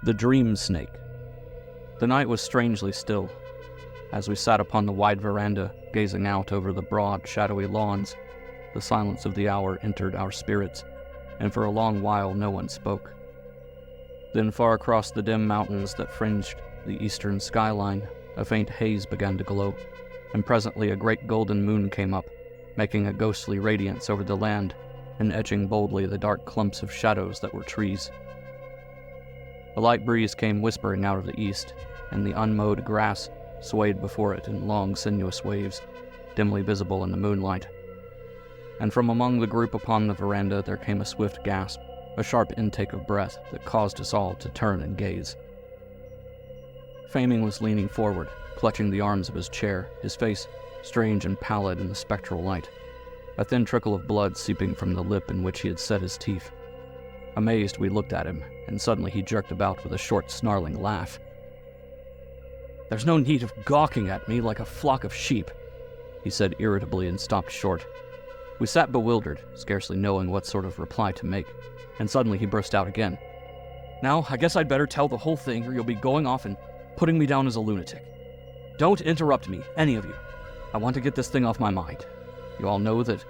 The Dream Snake. The night was strangely still. As we sat upon the wide veranda, gazing out over the broad, shadowy lawns, the silence of the hour entered our spirits, and for a long while no one spoke. Then far across the dim mountains that fringed the eastern skyline, a faint haze began to glow, and presently a great golden moon came up, making a ghostly radiance over the land, and etching boldly the dark clumps of shadows that were trees. A light breeze came whispering out of the east, and the unmowed grass swayed before it in long, sinuous waves, dimly visible in the moonlight. And from among the group upon the veranda there came a swift gasp, a sharp intake of breath that caused us all to turn and gaze. Faming was leaning forward, clutching the arms of his chair, his face strange and pallid in the spectral light, a thin trickle of blood seeping from the lip in which he had set his teeth. Amazed, we looked at him, and suddenly he jerked about with a short, snarling laugh. "There's no need of gawking at me like a flock of sheep," he said irritably and stopped short. We sat bewildered, scarcely knowing what sort of reply to make, and suddenly he burst out again. "Now, I guess I'd better tell the whole thing, or you'll be going off and putting me down as a lunatic. Don't interrupt me, any of you. I want to get this thing off my mind. You all know that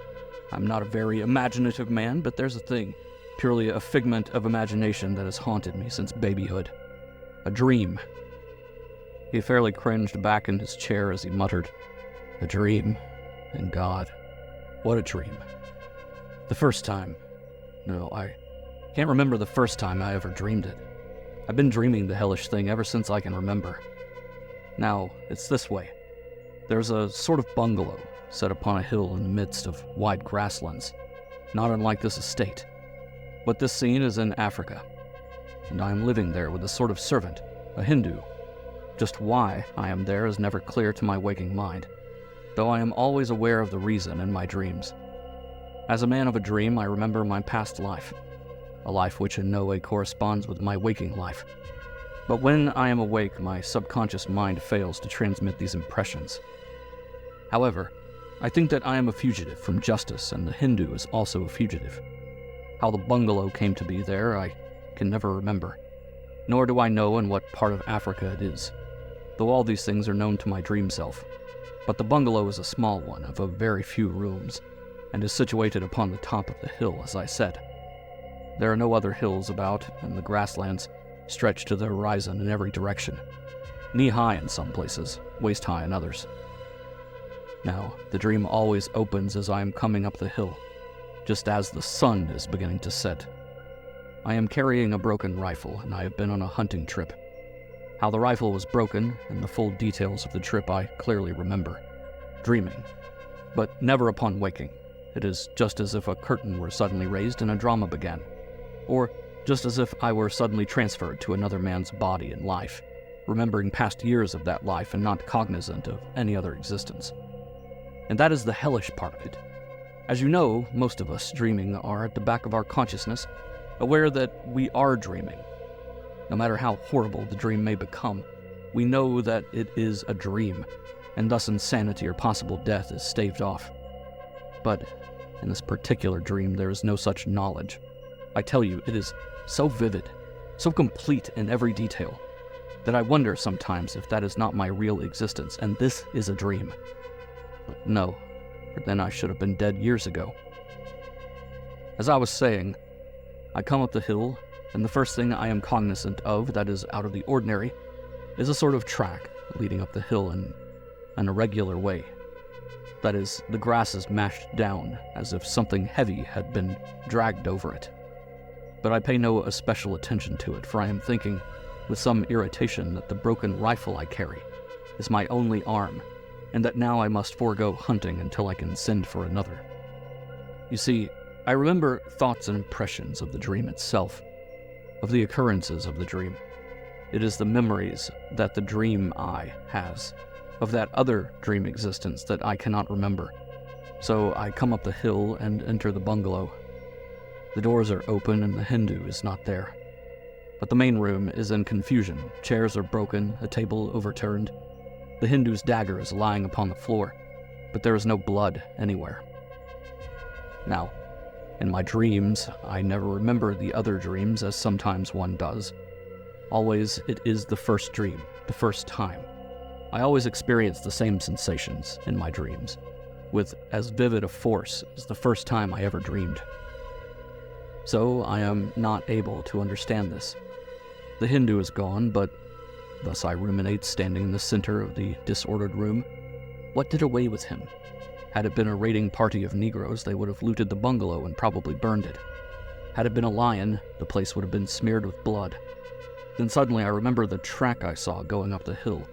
I'm not a very imaginative man, but there's a thing, purely a figment of imagination, that has haunted me since babyhood. A dream." He fairly cringed back in his chair as he muttered, "A dream? And God, what a dream. The first time. No, I can't remember the first time I ever dreamed it. I've been dreaming the hellish thing ever since I can remember. Now, it's this way. There's a sort of bungalow set upon a hill in the midst of wide grasslands, not unlike this estate. But this scene is in Africa, and I am living there with a sort of servant, a Hindu. Just why I am there is never clear to my waking mind, though I am always aware of the reason in my dreams. As a man of a dream, I remember my past life, a life which in no way corresponds with my waking life. But when I am awake, my subconscious mind fails to transmit these impressions. However, I think that I am a fugitive from justice, and the Hindu is also a fugitive. How the bungalow came to be there, I can never remember, nor do I know in what part of Africa it is, though all these things are known to my dream self. But the bungalow is a small one, of a very few rooms, and is situated upon the top of the hill, as I said. There are no other hills about, and the grasslands stretch to the horizon in every direction, knee-high in some places, waist-high in others. Now, the dream always opens as I am coming up the hill, just as the sun is beginning to set. I am carrying a broken rifle, and I have been on a hunting trip. How the rifle was broken, and the full details of the trip I clearly remember, dreaming, but never upon waking. It is just as if a curtain were suddenly raised and a drama began, or just as if I were suddenly transferred to another man's body and life, remembering past years of that life and not cognizant of any other existence. And that is the hellish part of it. As you know, most of us dreaming are at the back of our consciousness, aware that we are dreaming. No matter how horrible the dream may become, we know that it is a dream, and thus insanity or possible death is staved off. But in this particular dream, there is no such knowledge. I tell you, it is so vivid, so complete in every detail, that I wonder sometimes if that is not my real existence, and this is a dream. But no, for then I should have been dead years ago. As I was saying, I come up the hill, and the first thing I am cognizant of that is out of the ordinary is a sort of track leading up the hill in an irregular way. That is, the grass is mashed down, as if something heavy had been dragged over it. But I pay no especial attention to it, for I am thinking, with some irritation, that the broken rifle I carry is my only arm, and that now I must forego hunting until I can send for another. You see, I remember thoughts and impressions of the dream itself, of the occurrences of the dream. It is the memories that the dream I has, of that other dream existence that I cannot remember. So I come up the hill and enter the bungalow. The doors are open and the Hindu is not there. But the main room is in confusion. Chairs are broken, a table overturned. The Hindu's dagger is lying upon the floor, but there is no blood anywhere. Now, in my dreams, I never remember the other dreams as sometimes one does. Always, it is the first dream, the first time. I always experience the same sensations in my dreams, with as vivid a force as the first time I ever dreamed. So I am not able to understand this. The Hindu is gone, but thus I ruminate, standing in the center of the disordered room. What did away with him? Had it been a raiding party of Negroes, they would have looted the bungalow and probably burned it. Had it been a lion, the place would have been smeared with blood. Then suddenly I remember the track I saw going up the hill,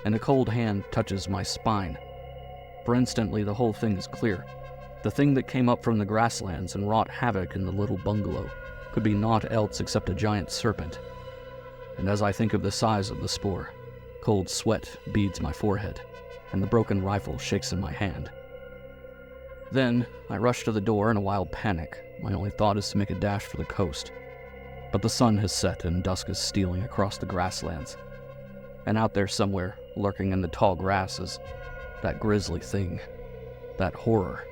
and a cold hand touches my spine. For instantly the whole thing is clear. The thing that came up from the grasslands and wrought havoc in the little bungalow could be naught else except a giant serpent. And as I think of the size of the spore, cold sweat beads my forehead, and the broken rifle shakes in my hand. Then I rush to the door in a wild panic. My only thought is to make a dash for the coast. But the sun has set and dusk is stealing across the grasslands. And out there somewhere, lurking in the tall grass, is that grisly thing, that horror.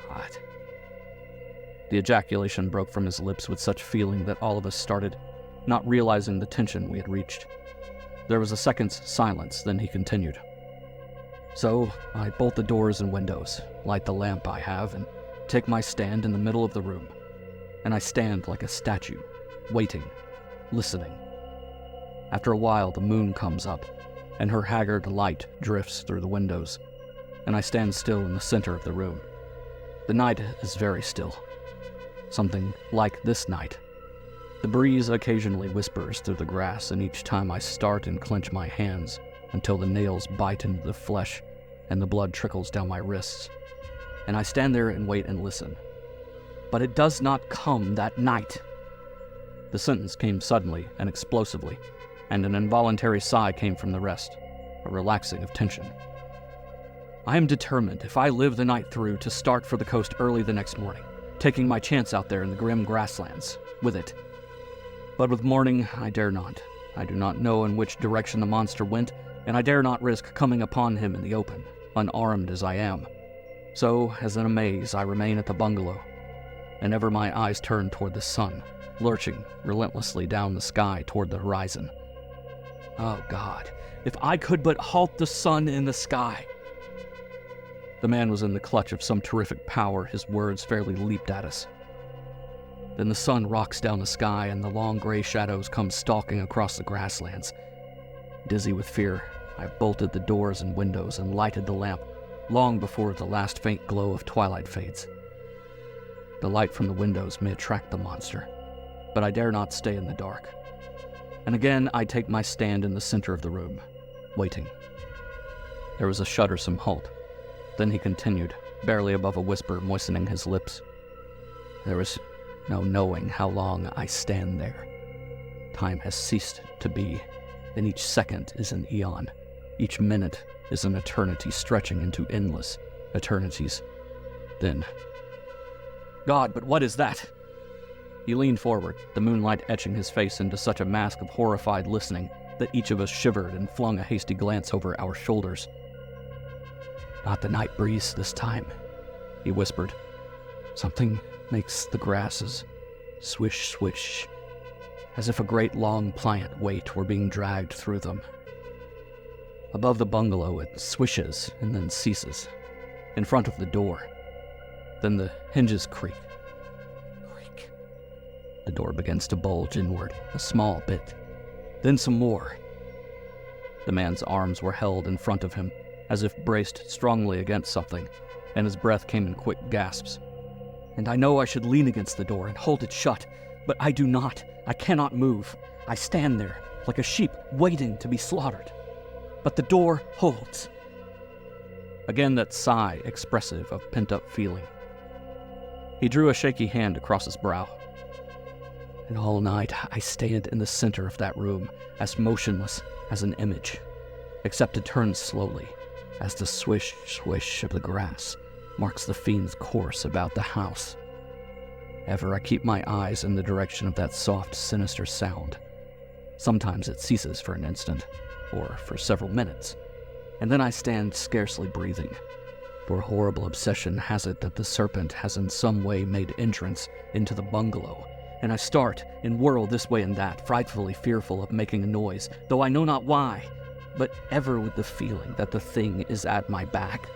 God. The ejaculation broke from his lips with such feeling that all of us started, not realizing the tension we had reached. There was a second's silence, then he continued. So I bolt the doors and windows, light the lamp I have, and take my stand in the middle of the room. And I stand like a statue, waiting, listening. After a while, the moon comes up, and her haggard light drifts through the windows, and I stand still in the center of the room. The night is very still. Something like this night. The breeze occasionally whispers through the grass, and each time I start and clench my hands until the nails bite into the flesh and the blood trickles down my wrists. And I stand there and wait and listen. But it does not come that night. The sentence came suddenly and explosively, and an involuntary sigh came from the rest, a relaxing of tension. I am determined, if I live the night through, to start for the coast early the next morning, taking my chance out there in the grim grasslands, with it. But with morning, I dare not. I do not know in which direction the monster went, and I dare not risk coming upon him in the open, unarmed as I am. So, as in a maze, I remain at the bungalow, and ever my eyes turn toward the sun, lurching relentlessly down the sky toward the horizon. Oh God, if I could but halt the sun in the sky! The man was in the clutch of some terrific power. His words fairly leaped at us. Then the sun rocks down the sky, and the long gray shadows come stalking across the grasslands. Dizzy with fear, I bolted the doors and windows and lighted the lamp long before the last faint glow of twilight fades. The light from the windows may attract the monster, but I dare not stay in the dark. And again I take my stand in the center of the room, waiting. There was a shuddersome halt. Then he continued, barely above a whisper, moistening his lips. There is no knowing how long I stand there. Time has ceased to be, and each second is an eon. Each minute is an eternity stretching into endless eternities. Then, God, but what is that? He leaned forward, the moonlight etching his face into such a mask of horrified listening that each of us shivered and flung a hasty glance over our shoulders. Not the night breeze this time, he whispered. Something makes the grasses swish, swish, as if a great long pliant weight were being dragged through them. Above the bungalow it swishes and then ceases, in front of the door. Then the hinges creak. Creak. The door begins to bulge inward, a small bit. Then some more. The man's arms were held in front of him, as if braced strongly against something, and his breath came in quick gasps. And I know I should lean against the door and hold it shut, but I do not. I cannot move. I stand there, like a sheep waiting to be slaughtered. But the door holds. Again that sigh, expressive of pent-up feeling. He drew a shaky hand across his brow. And all night I stand in the center of that room, as motionless as an image, except to turn slowly, as the swish, swish of the grass marks the fiend's course about the house. Ever I keep my eyes in the direction of that soft, sinister sound. Sometimes it ceases for an instant, or for several minutes, and then I stand scarcely breathing, for horrible obsession has it that the serpent has in some way made entrance into the bungalow, and I start and whirl this way and that, frightfully fearful of making a noise, though I know not why, but ever with the feeling that the thing is at my back.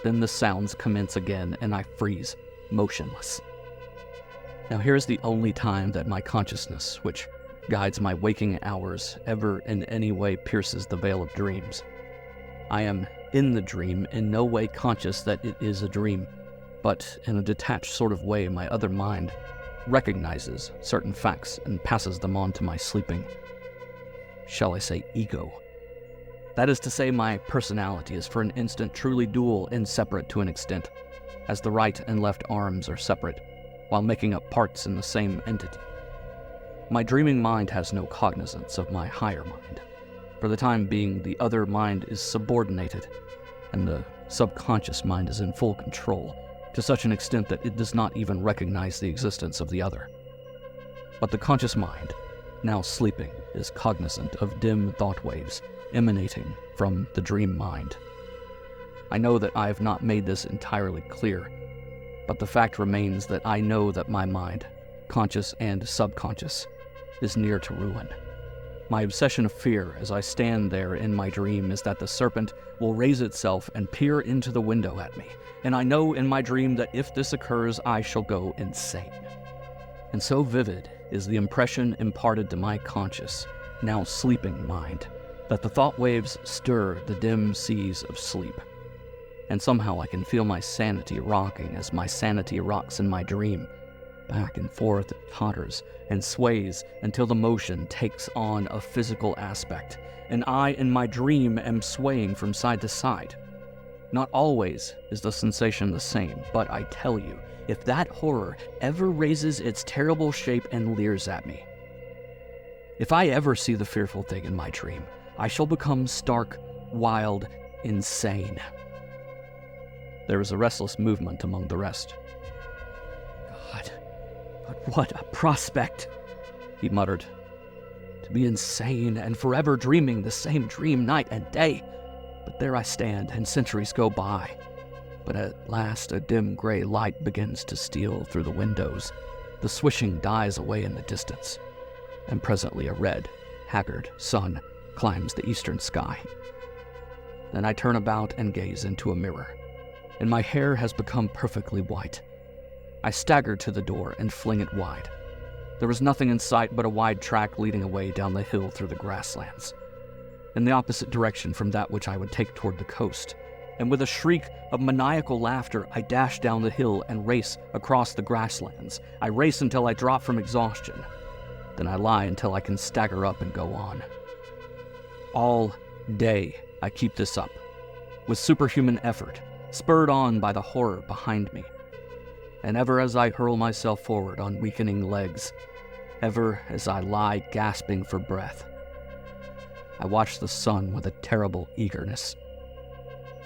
Then the sounds commence again, and I freeze, motionless. Now here's the only time that my consciousness, which guides my waking hours, ever in any way pierces the veil of dreams. I am in the dream, in no way conscious that it is a dream, but in a detached sort of way my other mind recognizes certain facts and passes them on to my sleeping, shall I say, ego. That is to say, my personality is for an instant truly dual and separate to an extent, as the right and left arms are separate, while making up parts in the same entity. My dreaming mind has no cognizance of my higher mind. For the time being, the other mind is subordinated, and the subconscious mind is in full control, to such an extent that it does not even recognize the existence of the other. But the conscious mind, now sleeping, is cognizant of dim thought waves emanating from the dream mind. I know that I have not made this entirely clear, but the fact remains that I know that my mind, conscious and subconscious, is near to ruin. My obsession of fear as I stand there in my dream is that the serpent will raise itself and peer into the window at me, and I know in my dream that if this occurs, I shall go insane. And so vivid is the impression imparted to my conscious, now sleeping mind, that the thought waves stir the dim seas of sleep. And somehow I can feel my sanity rocking as my sanity rocks in my dream. Back and forth it totters and sways until the motion takes on a physical aspect, and I in my dream am swaying from side to side. Not always is the sensation the same, but I tell you, if that horror ever raises its terrible shape and leers at me, if I ever see the fearful thing in my dream, I shall become stark, wild, insane. There is a restless movement among the rest. God, but what a prospect, he muttered. To be insane and forever dreaming the same dream night and day. But there I stand, and centuries go by. But at last a dim gray light begins to steal through the windows. The swishing dies away in the distance, and presently a red, haggard sun climbs the eastern sky. Then I turn about and gaze into a mirror, and my hair has become perfectly white. I stagger to the door and fling it wide. There was nothing in sight but a wide track leading away down the hill through the grasslands, in the opposite direction from that which I would take toward the coast. And with a shriek of maniacal laughter, I dash down the hill and race across the grasslands. I race until I drop from exhaustion. Then I lie until I can stagger up and go on. All day I keep this up, with superhuman effort, spurred on by the horror behind me. And ever as I hurl myself forward on weakening legs, ever as I lie gasping for breath, I watch the sun with a terrible eagerness.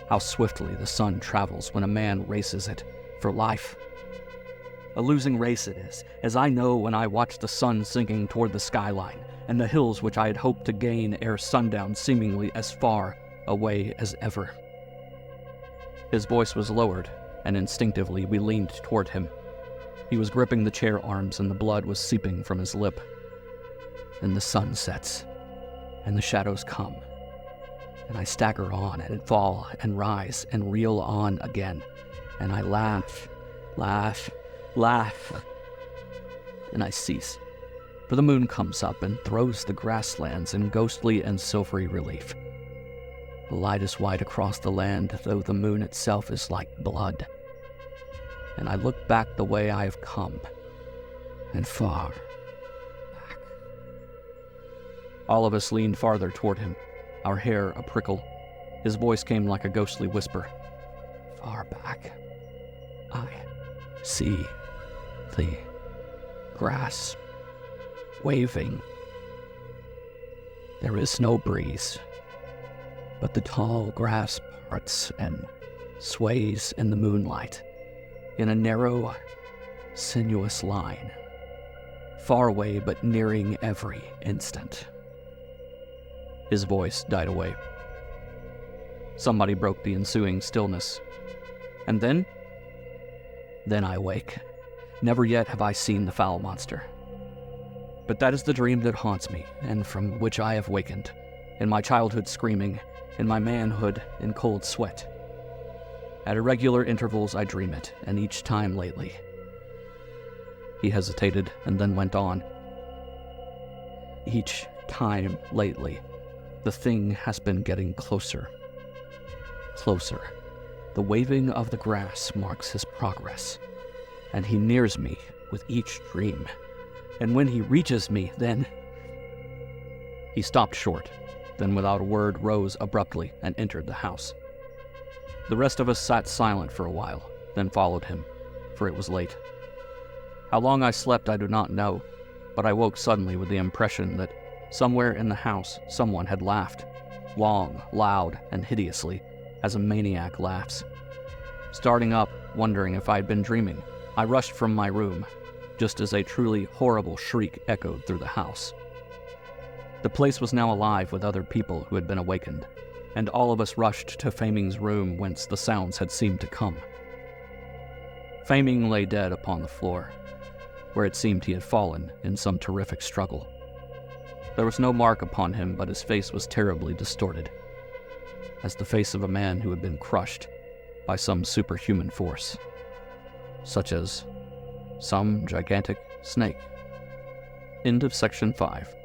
How swiftly the sun travels when a man races it for life. A losing race it is, as I know when I watch the sun sinking toward the skyline, and the hills which I had hoped to gain ere sundown seemingly as far away as ever. His voice was lowered, and instinctively we leaned toward him. He was gripping the chair arms, and the blood was seeping from his lip. Then the sun sets, and the shadows come, and I stagger on, and fall, and rise, and reel on again, and I laugh, and I cease. For the moon comes up and throws the grasslands in ghostly and silvery relief. The light is white across the land, though the moon itself is like blood. And I look back the way I have come, and far back. All of us leaned farther toward him, our hair a prickle. His voice came like a ghostly whisper. Far back, I see the grass waving. There is no breeze, but the tall grass parts and sways in the moonlight in a narrow, sinuous line, far away but nearing every instant. His voice died away. Somebody broke the ensuing stillness. And then I wake, Never yet have I seen the foul monster. But that is the dream that haunts me, and from which I have wakened, in my childhood screaming, in my manhood in cold sweat. At irregular intervals I dream it, and each time lately. He hesitated and then went on. Each time lately, the thing has been getting closer. Closer. The waving of the grass marks his progress, and he nears me with each dream. And when he reaches me, then... He stopped short, then without a word rose abruptly and entered the house. The rest of us sat silent for a while, then followed him, for it was late. How long I slept I do not know, but I woke suddenly with the impression that somewhere in the house someone had laughed, long, loud, and hideously, as a maniac laughs. Starting up, wondering if I had been dreaming, I rushed from my room, just as a truly horrible shriek echoed through the house. The place was now alive with other people who had been awakened, and all of us rushed to Faming's room whence the sounds had seemed to come. Faming lay dead upon the floor, where it seemed he had fallen in some terrific struggle. There was no mark upon him, but his face was terribly distorted, as the face of a man who had been crushed by some superhuman force, such as some gigantic snake. End of section 5.